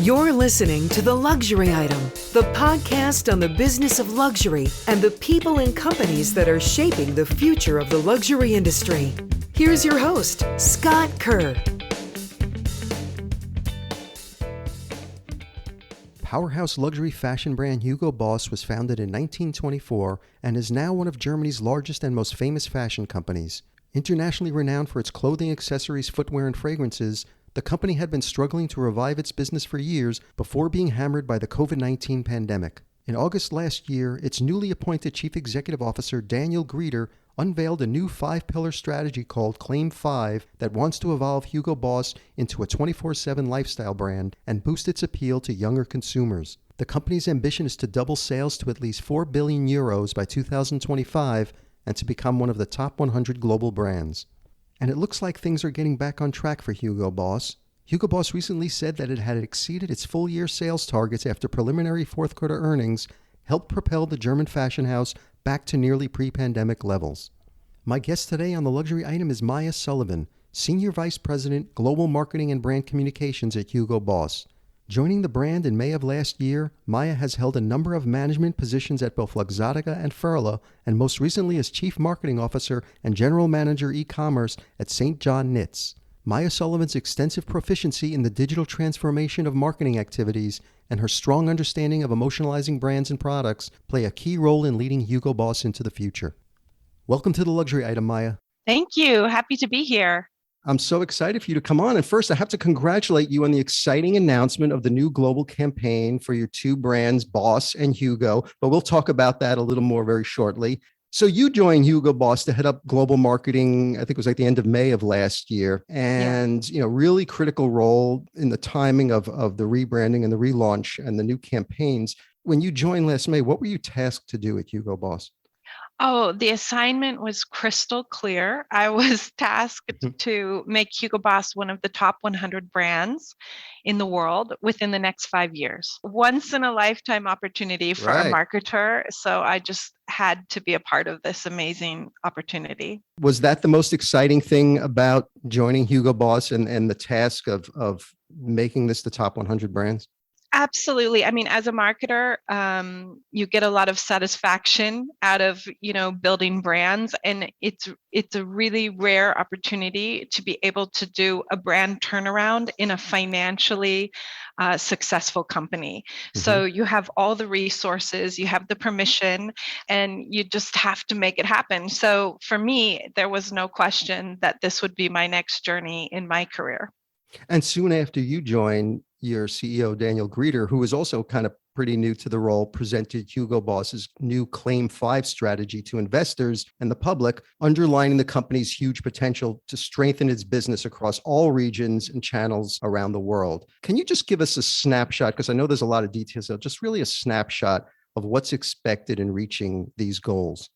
You're listening to The Luxury Item, the podcast on the business of luxury and the people and companies that are shaping the future of the luxury industry. Here's your host, Scott Kerr. Powerhouse luxury fashion brand Hugo Boss was founded in 1924 and is now one of Germany's largest and most famous fashion companies. Internationally renowned for its clothing, accessories, footwear, and fragrances, the company had been struggling to revive its business for years before being hammered by the COVID-19 pandemic. In August last year, its newly appointed Chief Executive Officer Daniel Grieder unveiled a new 5-pillar strategy called Claim 5 that wants to evolve Hugo Boss into a 24/7 lifestyle brand and boost its appeal to younger consumers. The company's ambition is to double sales to at least 4 billion euros by 2025 and to become one of the top 100 global brands. And it looks like things are getting back on track for Hugo Boss. Hugo Boss recently said that it had exceeded its full-year sales targets after preliminary fourth-quarter earnings helped propel the German fashion house back to nearly pre-pandemic levels. My guest today on The Luxury Item is Miah Sullivan, Senior Vice President, Global Marketing and Brand Communications at Hugo Boss. Joining the brand in May of last year, Miah has held a number of management positions at both Luxottica and Furla, and most recently as Chief Marketing Officer and General Manager E-commerce at St. John Knits. Miah Sullivan's extensive proficiency in the digital transformation of marketing activities and her strong understanding of emotionalizing brands and products play a key role in leading Hugo Boss into the future. Welcome to The Luxury Item, Miah. Thank you. Happy to be here. I'm so excited for you to come on. And first, I have to congratulate you on the exciting announcement of the new global campaign for your two brands, Boss and Hugo. But we'll talk about that a little more very shortly. So you joined Hugo Boss to head up global marketing, I think it was like the end of May of last year. And, really critical role in the timing of the rebranding and the relaunch and the new campaigns. When you joined last May, what were you tasked to do at Hugo Boss? Oh, the assignment was crystal clear. I was tasked to make Hugo Boss one of the top 100 brands in the world within the next 5 years. Once in a lifetime opportunity for a marketer. So I just had to be a part of this amazing opportunity. Was that the most exciting thing about joining Hugo Boss and the task of making this the top 100 brands? Absolutely. I mean, as a marketer, you get a lot of satisfaction out of, building brands. And it's a really rare opportunity to be able to do a brand turnaround in a financially successful company. Mm-hmm. So you have all the resources, you have the permission, and you just have to make it happen. So for me, there was no question that this would be my next journey in my career. And soon after you joined, your CEO, Daniel Grieder, who is also kind of pretty new to the role, presented Hugo Boss's new Claim 5 strategy to investors and the public, underlining the company's huge potential to strengthen its business across all regions and channels around the world. Can you just give us a snapshot? Because I know there's a lot of details, so just really a snapshot of what's expected in reaching these goals.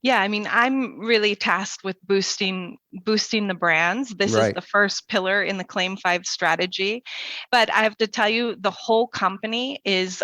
Yeah, I mean, I'm really tasked with boosting the brands. This is the first pillar in the Claim 5 strategy. But I have to tell you, the whole company is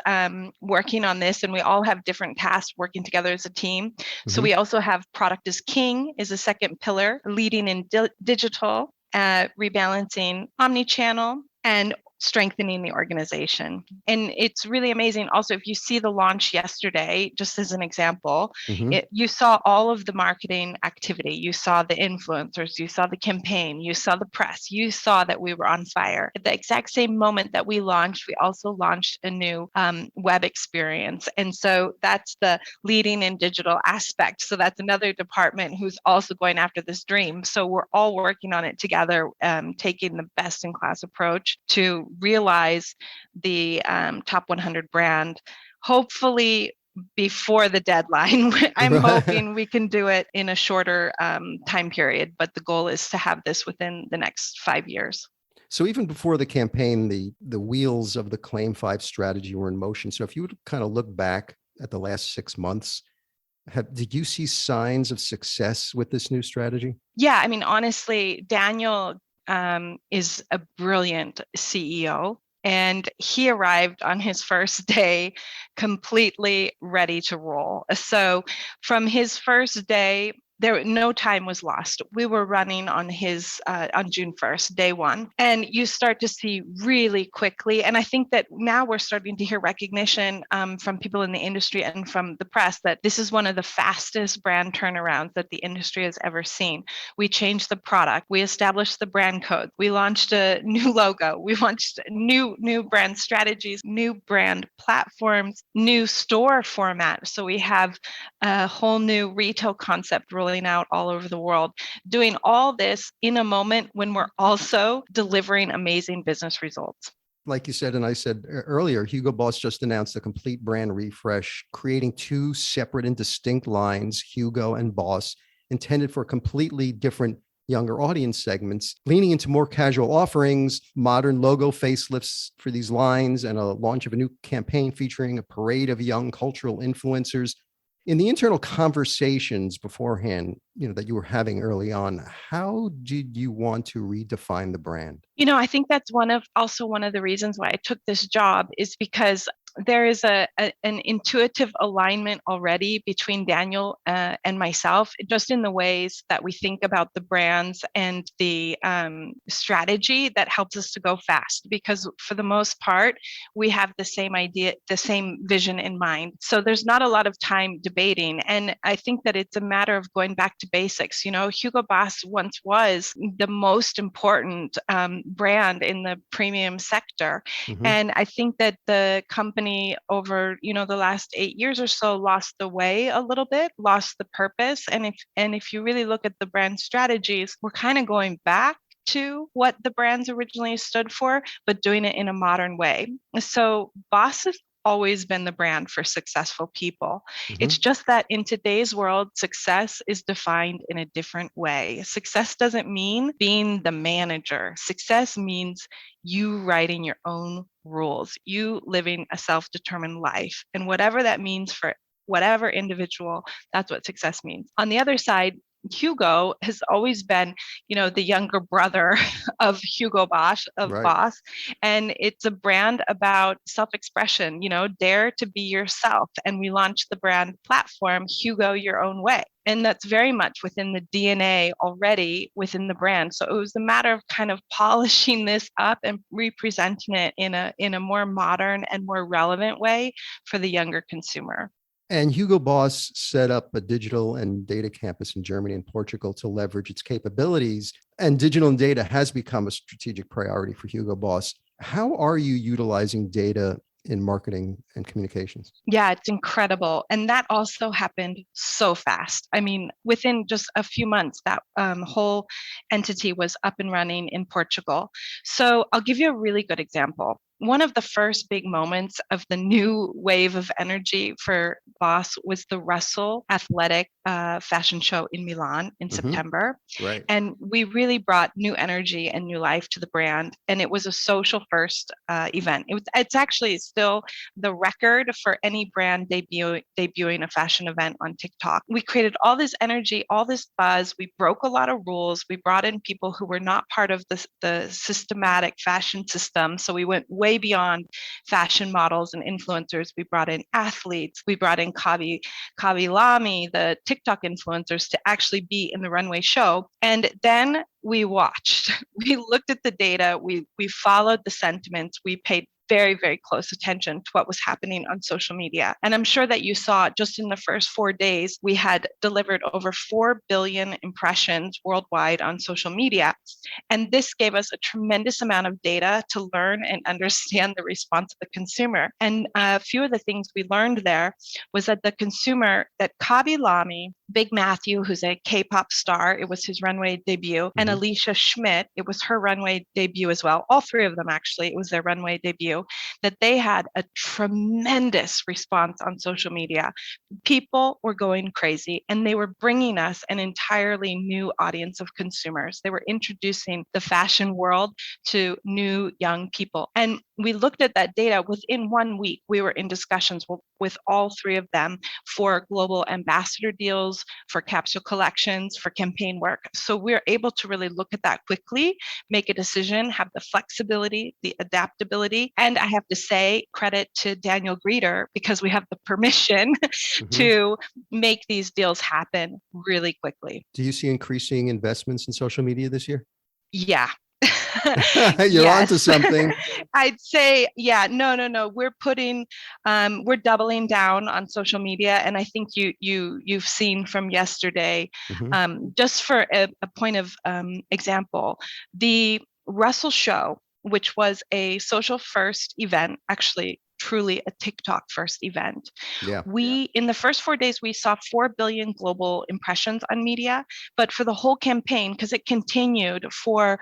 working on this, and we all have different tasks working together as a team. Mm-hmm. So we also have Product is King is a second pillar, leading in digital, rebalancing omnichannel, and strengthening the organization. And it's really amazing. Also, if you see the launch yesterday, just as an example, mm-hmm. You saw all of the marketing activity. You saw the influencers, you saw the campaign, you saw the press, you saw that we were on fire. At the exact same moment that we launched, we also launched a new web experience. And so that's the leading in digital aspect. So that's another department who's also going after this dream. So we're all working on it together, taking the best in class approach to realize the top 100 brand, hopefully before the deadline. I'm hoping we can do it in a shorter time period, but the goal is to have this within the next 5 years. So even before the campaign, the wheels of the Claim 5 strategy were in motion. So if you would kind of look back at the last 6 months, did you see signs of success with this new strategy? Yeah, I mean, honestly, Daniel is a brilliant CEO, and he arrived on his first day completely ready to roll. So from his first day, no time was lost. We were running on on June 1st, day one. And you start to see really quickly. And I think that now we're starting to hear recognition from people in the industry and from the press that this is one of the fastest brand turnarounds that the industry has ever seen. We changed the product. We established the brand code. We launched a new logo. We launched new brand strategies, new brand platforms, new store format. So we have a whole new retail concept rolling out all over the world, doing all this in a moment when we're also delivering amazing business results. Like you said, and I said earlier, Hugo Boss just announced a complete brand refresh, creating two separate and distinct lines, Hugo and Boss, intended for completely different younger audience segments, leaning into more casual offerings, modern logo facelifts for these lines, and a launch of a new campaign featuring a parade of young cultural influencers. In the internal conversations beforehand, that you were having early on, how did you want to redefine the brand? I think that's one of the reasons why I took this job, is because there is an intuitive alignment already between Daniel and myself, just in the ways that we think about the brands and the strategy that helps us to go fast. Because for the most part, we have the same idea, the same vision in mind. So there's not a lot of time debating. And I think that it's a matter of going back to basics. Hugo Boss once was the most important brand in the premium sector. Mm-hmm. And I think that the company over the last 8 years or so lost the way a little bit, lost the purpose. And if you really look at the brand strategies, we're kind of going back to what the brands originally stood for, but doing it in a modern way. So Boss has always been the brand for successful people. Mm-hmm. It's just that in today's world, success is defined in a different way. Success doesn't mean being the manager. Success means you writing your own rules, you living a self-determined life. And whatever that means for whatever individual, that's what success means. On the other side, Hugo has always been, the younger brother of Hugo Boss, of right. Boss. And it's a brand about self-expression, dare to be yourself. And we launched the brand platform, Hugo Your Own Way. And that's very much within the DNA already within the brand. So it was a matter of kind of polishing this up and representing it in a more modern and more relevant way for the younger consumer. And Hugo Boss set up a digital and data campus in Germany and Portugal to leverage its capabilities. And digital and data has become a strategic priority for Hugo Boss. How are you utilizing data in marketing and communications? Yeah, it's incredible. And that also happened so fast. I mean, within just a few months, that whole entity was up and running in Portugal. So I'll give you a really good example. One of the first big moments of the new wave of energy for Boss was the Russell Athletic fashion show in Milan in September. Right. And we really brought new energy and new life to the brand. And it was a social first event. It's actually still the record for any brand debuting a fashion event on TikTok. We created all this energy, all this buzz. We broke a lot of rules. We brought in people who were not part of the systematic fashion system. So we went way beyond fashion models and influencers. We brought in athletes. We brought in Kabi Lamy, the TikTok influencers, to actually be in the runway show. And then we watched. We looked at the data. We followed the sentiments. We paid very, very close attention to what was happening on social media. And I'm sure that you saw just in the first 4 days, we had delivered over 4 billion impressions worldwide on social media. And this gave us a tremendous amount of data to learn and understand the response of the consumer. And a few of the things we learned there was that the consumer, that Kabi Lamy, Big Matthew, who's a K-pop star, it was his runway debut, and Alicia Schmidt, it was her runway debut as well. All three of them, actually, it was their runway debut, that they had a tremendous response on social media. People were going crazy, and they were bringing us an entirely new audience of consumers. They were introducing the fashion world to new young people. And we looked at that data. Within 1 week, we were in discussions with all three of them for global ambassador deals, for capsule collections, for campaign work. So we're able to really look at that quickly, make a decision, have the flexibility, the adaptability. And I have to say, credit to Daniel Greeter, because we have the permission to make these deals happen really quickly. Do you see increasing investments in social media this year? Yeah. You're onto something. I'd say, yeah, no. We're doubling down on social media, and I think you've seen from yesterday. Just for a point of example, the Russell Show, which was a social first event, actually truly a TikTok first event. Yeah. In the first 4 days, we saw 4 billion global impressions on media, but for the whole campaign, because it continued for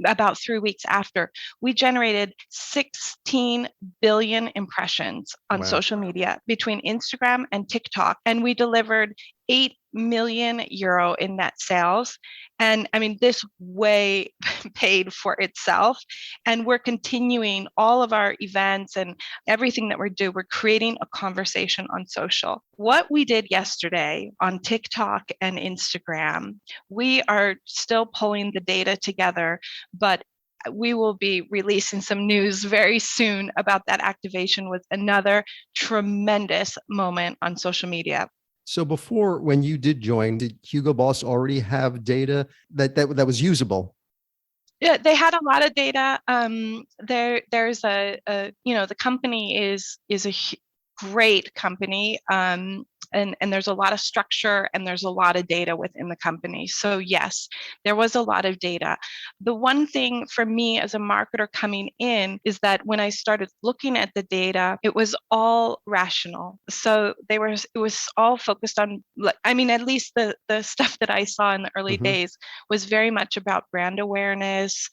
about 3 weeks after, we generated 16 billion impressions on social media between Instagram and TikTok, and we delivered 8 million euro in net sales. And I mean, this way paid for itself. And we're continuing all of our events and everything that we do. We're creating a conversation on social. What we did yesterday on TikTok and Instagram, we are still pulling the data together, but we will be releasing some news very soon about that activation with another tremendous moment on social media. So before, when you did join, did Hugo Boss already have data that was usable? Yeah, they had a lot of data. There's the company is a great company. And there's a lot of structure and there's a lot of data within the company. So yes, there was a lot of data. The one thing for me as a marketer coming in is that when I started looking at the data, it was all rational. So it was all focused on, I mean, at least the stuff that I saw in the early days was very much about brand awareness,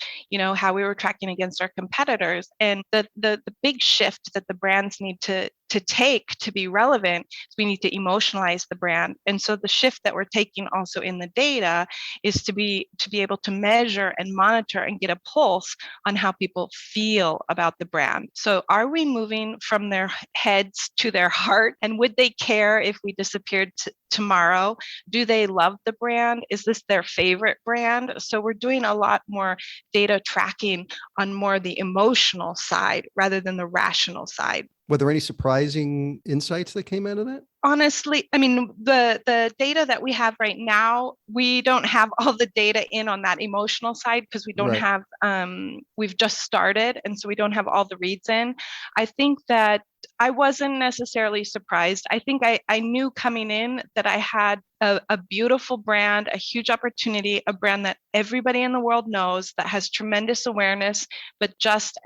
how we were tracking against our competitors. And the big shift that the brands need to take to be relevant is we need to emotionalize the brand. And so the shift that we're taking also in the data is to be able to measure and monitor and get a pulse on how people feel about the brand. So are we moving from their heads to their heart? And would they care if we disappeared tomorrow? Do they love the brand? Is this their favorite brand? So we're doing a lot more data tracking on more the emotional side rather than the rational side. Were there any surprising insights that came out of that? Honestly, I mean, the data that we have right now, we don't have all the data in on that emotional side because we don't have, we've just started. And so we don't have all the reads in. I think that I wasn't necessarily surprised. I think I knew coming in that I had a beautiful brand, a huge opportunity, a brand that everybody in the world knows, that has tremendous awareness, but just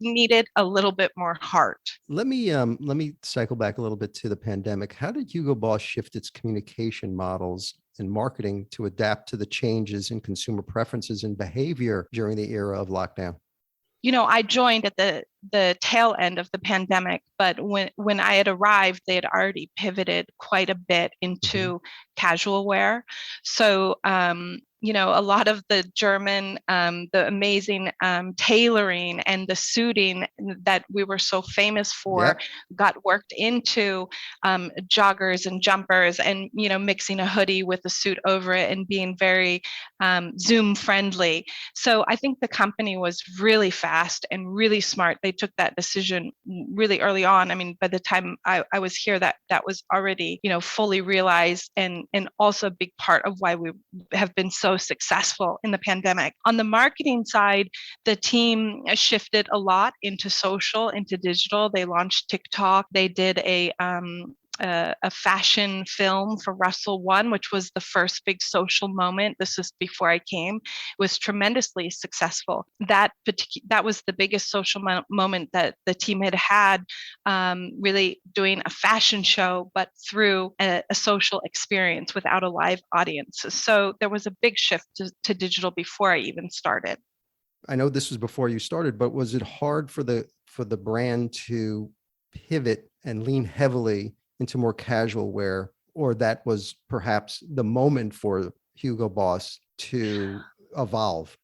needed a little bit more heart. Let me cycle back a little bit to the pandemic. How did Hugo Boss shift its communication models and marketing to adapt to the changes in consumer preferences and behavior during the era of lockdown? I joined at the tail end of the pandemic, but when I had arrived, they had already pivoted quite a bit into casual wear. So a lot of the German, the amazing tailoring and the suiting that we were so famous for got worked into joggers and jumpers and, mixing a hoodie with a suit over it and being very Zoom friendly. So I think the company was really fast and really smart. They took that decision really early on. I mean, by the time I was here, that was already, fully realized and also a big part of why we have been so successful in the pandemic. On the marketing side, the team shifted a lot into social, into digital. They launched TikTok. They did a fashion film for Russell One, which was the first big social moment. This was before I came. It was tremendously successful. That was the biggest social moment that the team had really doing a fashion show, but through a social experience without a live audience. So there was a big shift to digital before I even started. I know this was before you started, but was it hard for the brand to pivot and lean heavily into more casual wear, or that was perhaps the moment for Hugo Boss to evolve?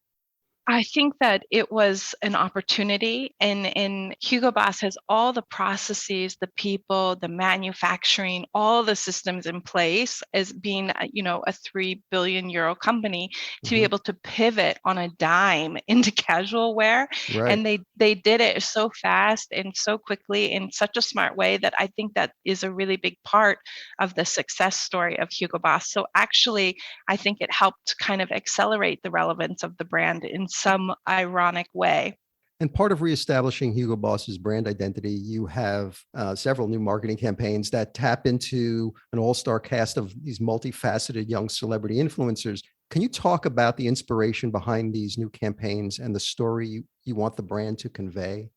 I think that it was an opportunity, and Hugo Boss has all the processes, the people, the manufacturing, all the systems in place as being, a 3 billion euro company to be able to pivot on a dime into casual wear. Right. And they did it so fast and so quickly in such a smart way that I think that is a really big part of the success story of Hugo Boss. So actually, I think it helped kind of accelerate the relevance of the brand in some ironic way. And part of reestablishing Hugo Boss's brand identity, you have several new marketing campaigns that tap into an all-star cast of these multifaceted young celebrity influencers. Can you talk about the inspiration behind these new campaigns and the story you want the brand to convey?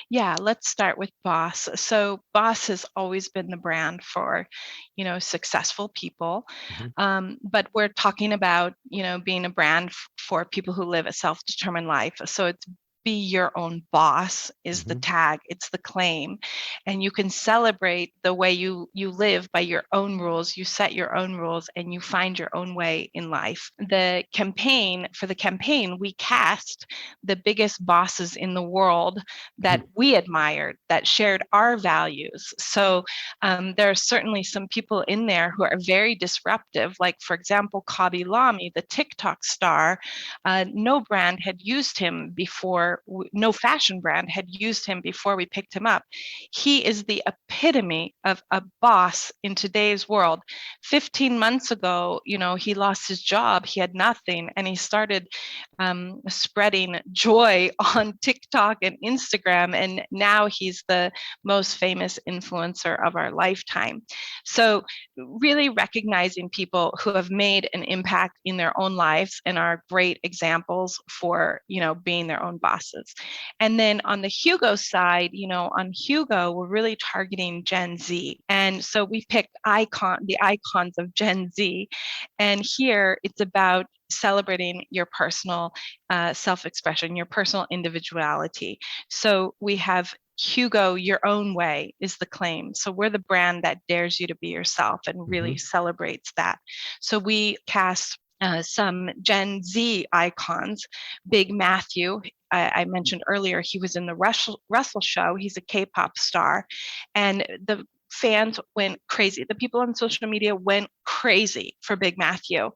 Yeah, let's start with Boss. So Boss has always been the brand for, successful people. Mhm. But we're talking about, being a brand for people who live a self-determined life. So it's be your own boss is the Mhm. tag, it's the claim. And you can celebrate the way you live by your own rules. You set your own rules and you find your own way in life. For the campaign, we cast the biggest bosses in the world that we admired, that shared our values. So there are certainly some people in there who are very disruptive, like, for example, Kabi Lamy, the TikTok star. No brand had used him before, no fashion brand had used him before we picked him up. He is the epitome of a boss in today's world. 15 months ago, he lost his job, he had nothing, and he started spreading joy on TikTok and Instagram. And now he's the most famous influencer of our lifetime. So really recognizing people who have made an impact in their own lives and are great examples for, being their own bosses. And then on the Hugo side, on Hugo, we're really targeting Gen Z. And so we picked the icons of Gen Z. And here it's about celebrating your personal self-expression, your personal individuality. So we have Hugo, your own way is the claim. So we're the brand that dares you to be yourself and really celebrates that. So we cast some Gen Z icons. Big Matthew, I mentioned earlier, he was in the Russell show. He's a K-pop star. And the fans went crazy. The people on social media went crazy for Big Matthew.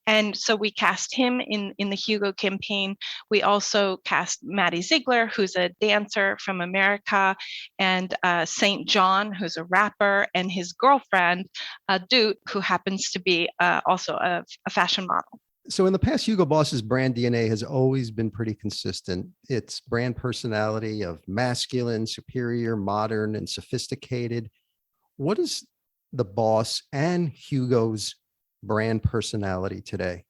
And so we cast him in the Hugo campaign. We also cast Maddie Ziegler, who's a dancer from America, and St. John, who's a rapper, and his girlfriend, Doot, who happens to be also a fashion model. So in the past, Hugo Boss's brand DNA has always been pretty consistent. Its brand personality of masculine, superior, modern, and sophisticated. What is the Boss and Hugo's brand personality today?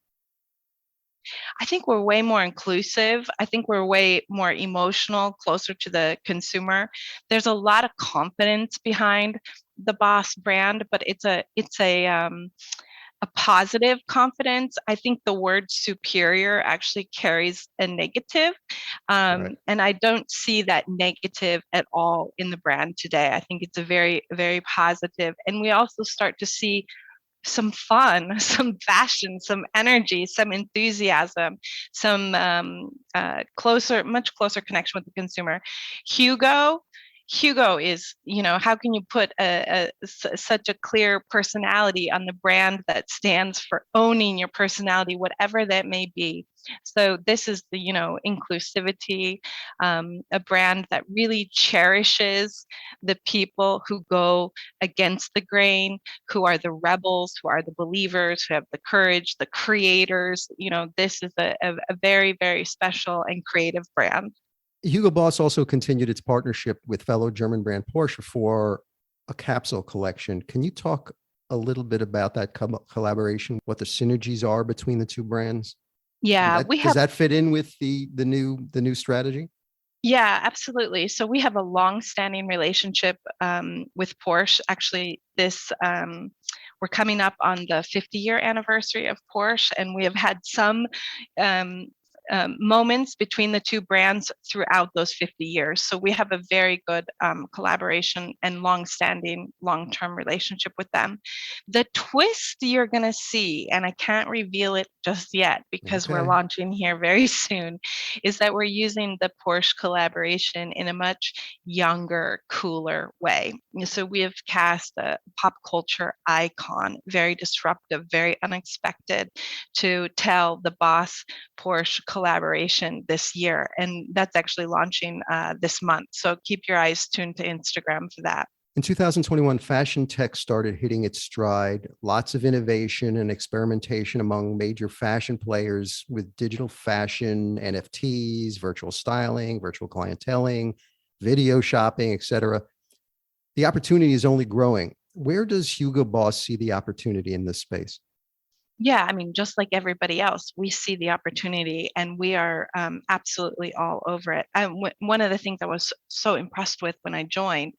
I think we're way more inclusive. I think we're way more emotional, closer to the consumer. There's a lot of confidence behind the Boss brand, but it's a positive confidence. I think the word superior actually carries a negative. Right. And I don't see that negative at all in the brand today. I think it's a very, very positive. And we also start to see some fun, some fashion, some energy, some enthusiasm, some much closer connection with the consumer. Hugo is, how can you put such a clear personality on the brand that stands for owning your personality, whatever that may be? So this is the, inclusivity, a brand that really cherishes the people who go against the grain, who are the rebels, who are the believers, who have the courage, the creators. This is a very, very special and creative brand. Hugo Boss also continued its partnership with fellow German brand Porsche for a capsule collection. Can you talk a little bit about that collaboration, what the synergies are between the two brands? Yeah, Does that fit in with the new strategy? Yeah, absolutely. So we have a long-standing relationship with Porsche. Actually, we're coming up on the 50-year anniversary of Porsche, and we have had some moments between the two brands throughout those 50 years. So we have a very good collaboration and long-standing, long-term relationship with them. The twist you're going to see, and I can't reveal it just yet because we're launching here very soon, is that we're using the Porsche collaboration in a much younger, cooler way. So we have cast a pop culture icon, very disruptive, very unexpected, to tell the Boss Porsche collaboration this year. And that's actually launching this month. So keep your eyes tuned to Instagram for that. In 2021, fashion tech started hitting its stride. Lots of innovation and experimentation among major fashion players with digital fashion, NFTs, virtual styling, virtual clienteling, video shopping, etc. The opportunity is only growing. Where does Hugo Boss see the opportunity in this space? Yeah, I mean, just like everybody else, we see the opportunity and we are absolutely all over it. One of the things I was so impressed with when I joined,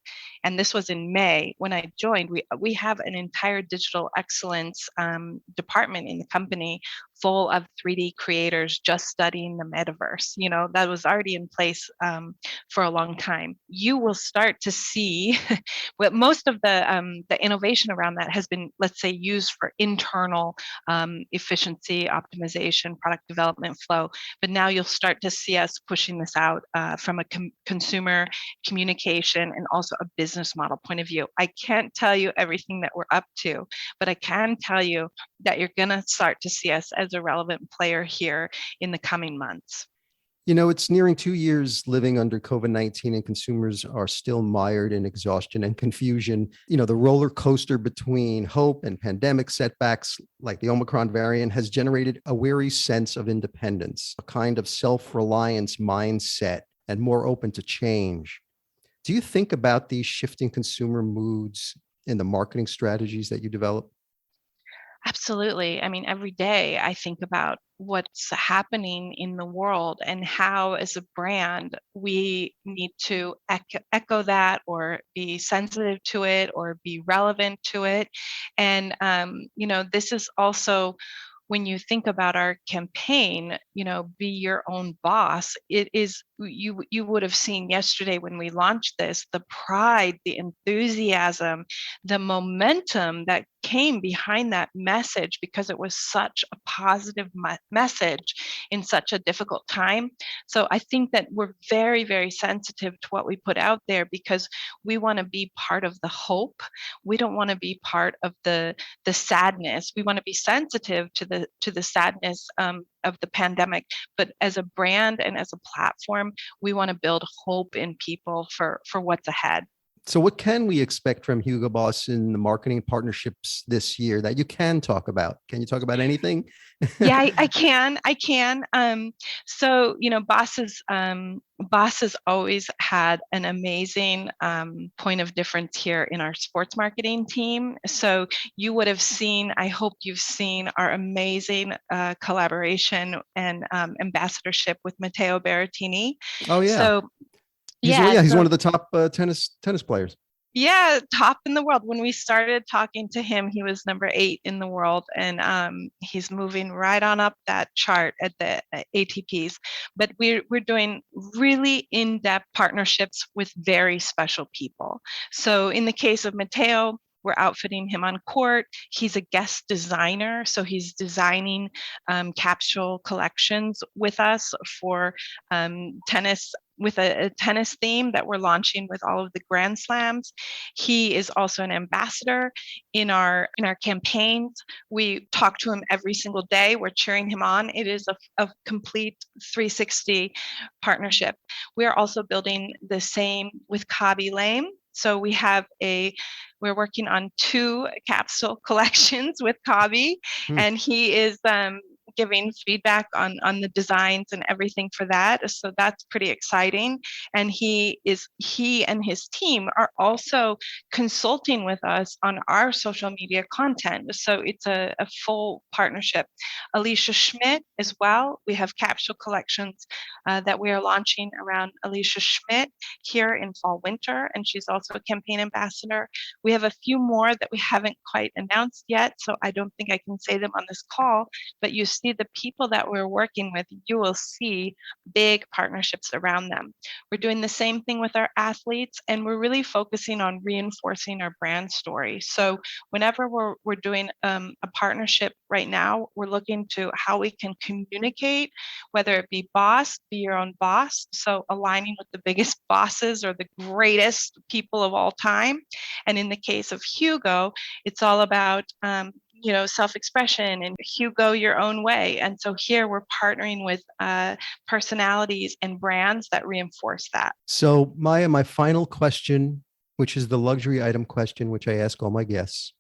and this was in May, when I joined, we have an entire digital excellence department in the company full of 3D creators just studying the metaverse. You know, that was already in place for a long time. You will start to see what most of the innovation around that has been, let's say, used for internal efficiency, optimization, product development flow. But now you'll start to see us pushing this out from a consumer communication and also a business model point of view. I can't tell you everything that we're up to, but I can tell you that you're going to start to see us as a relevant player here in the coming months. You know, it's nearing 2 years living under COVID-19 and consumers are still mired in exhaustion and confusion. You know, the roller coaster between hope and pandemic setbacks like the Omicron variant has generated a weary sense of independence, a kind of self-reliance mindset and more open to change. Do you think about these shifting consumer moods in the marketing strategies that you develop? Absolutely. I mean, every day I think about what's happening in the world and how, as a brand, we need to echo that or be sensitive to it or be relevant to it. And, this is also when you think about our campaign, be your own boss. It is, you would have seen yesterday when we launched this, the pride, the enthusiasm, the momentum that came behind that message because it was such a positive message in such a difficult time. So I think that we're very, very sensitive to what we put out there because we want to be part of the hope. We don't want to be part of the sadness. We want to be sensitive to the sadness of the pandemic, but as a brand and as a platform, we want to build hope in people for what's ahead. So what can we expect from Hugo Boss in the marketing partnerships this year that you can talk about? Can you talk about anything? Yeah, I can. So, Boss has always had an amazing point of difference here in our sports marketing team. So you would have seen, I hope you've seen our amazing collaboration and ambassadorship with Matteo Berrettini. Oh, yeah. So he's one of the top tennis players. Yeah, top in the world. When we started talking to him, he was number 8 in the world, and he's moving right on up that chart at the ATPs. But we're doing really in-depth partnerships with very special people. So in the case of Matteo, we're outfitting him on court. He's a guest designer, so he's designing capsule collections with us for tennis, with a tennis theme that we're launching with all of the Grand Slams. He is also an ambassador in our campaigns. We talk to him every single day. We're cheering him on. It is a complete 360 partnership. We are also building the same with Khaby Lame. So we're working on 2 capsule collections with Khaby, and he is giving feedback on the designs and everything for that. So that's pretty exciting. And he and his team are also consulting with us on our social media content. So it's a full partnership. Alicia Schmidt as well. We have capsule collections that we are launching around Alicia Schmidt here in fall winter. And she's also a campaign ambassador. We have a few more that we haven't quite announced yet. So I don't think I can say them on this call, but you see the people that we're working with, you will see big partnerships around them. We're doing the same thing with our athletes, and we're really focusing on reinforcing our brand story. So whenever we're doing a partnership right now, we're looking to how we can communicate, whether it be boss, be your own boss. So aligning with the biggest bosses or the greatest people of all time. And in the case of Hugo, it's all about self-expression and Hugo your own way. And so here we're partnering with personalities and brands that reinforce that. So Miah, my final question, which is the luxury item question, which I ask all my guests.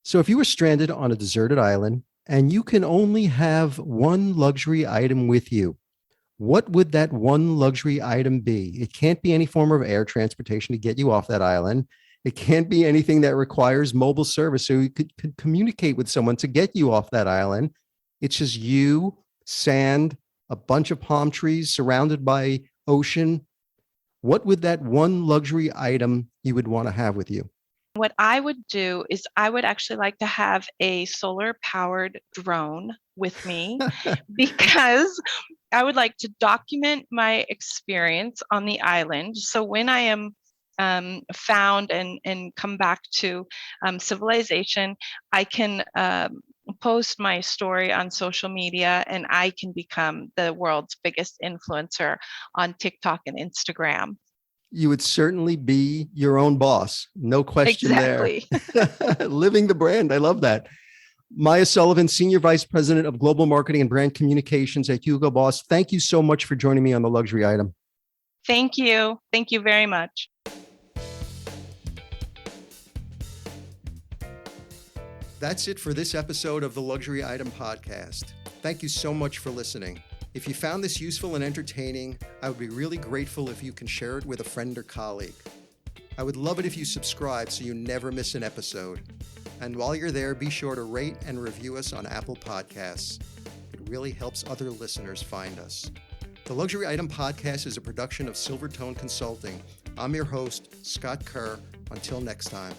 So if you were stranded on a deserted island and you can only have one luxury item with you, what would that one luxury item be? It can't be any form of air transportation to get you off that island. It can't be anything that requires mobile service so you could communicate with someone to get you off that island. It's just you, sand, a bunch of palm trees surrounded by ocean. What would that one luxury item you would want to have with you? What I would do is I would actually like to have a solar powered drone with me because I would like to document my experience on the island. So when I am found and come back to civilization, I can post my story on social media, and I can become the world's biggest influencer on TikTok and Instagram. You would certainly be your own boss. No question exactly. There. Living the brand. I love that. Miah Sullivan, Senior Vice President of Global Marketing and Brand Communications at Hugo Boss. Thank you so much for joining me on The Luxury Item. Thank you. Thank you very much. That's it for this episode of the Luxury Item Podcast. Thank you so much for listening. If you found this useful and entertaining, I would be really grateful if you can share it with a friend or colleague. I would love it if you subscribe so you never miss an episode. And while you're there, be sure to rate and review us on Apple Podcasts. It really helps other listeners find us. The Luxury Item Podcast is a production of Silvertone Consulting. I'm your host, Scott Kerr. Until next time.